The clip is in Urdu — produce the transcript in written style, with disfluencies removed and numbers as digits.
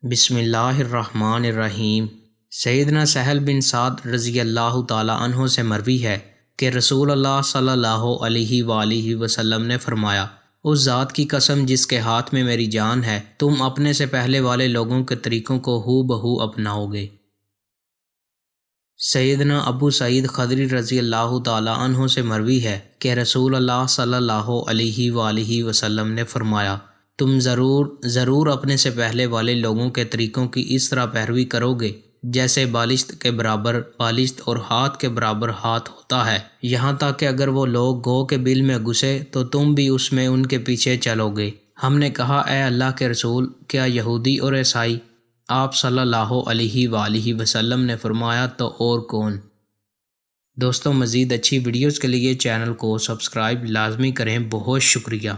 بسم اللہ الرحمن الرحیم۔ سیدنا سہل بن سعد رضی اللہ تعالی عنہ سے مروی ہے کہ رسول اللہ صلی اللہ علیہ وآلہ وسلم نے فرمایا، اس ذات کی قسم جس کے ہاتھ میں میری جان ہے، تم اپنے سے پہلے والے لوگوں کے طریقوں کو ہو بہو اپناؤ گے۔ سیدنا ابو سعید خدری رضی اللہ تعالی عنہ سے مروی ہے کہ رسول اللہ صلی اللہ علیہ وآلہ وسلم نے فرمایا، تم ضرور اپنے سے پہلے والے لوگوں کے طریقوں کی اس طرح پیروی کرو گے جیسے بالشت کے برابر بالشت اور ہاتھ کے برابر ہاتھ ہوتا ہے، یہاں تک کہ اگر وہ لوگ گو کے بل میں گھسے تو تم بھی اس میں ان کے پیچھے چلو گے۔ ہم نے کہا، اے اللہ کے رسول، کیا یہودی اور عیسائی؟ آپ صلی اللہ علیہ وآلہ وسلم نے فرمایا، تو اور کون؟ دوستوں، مزید اچھی ویڈیوز کے لیے چینل کو سبسکرائب لازمی کریں۔ بہت شکریہ۔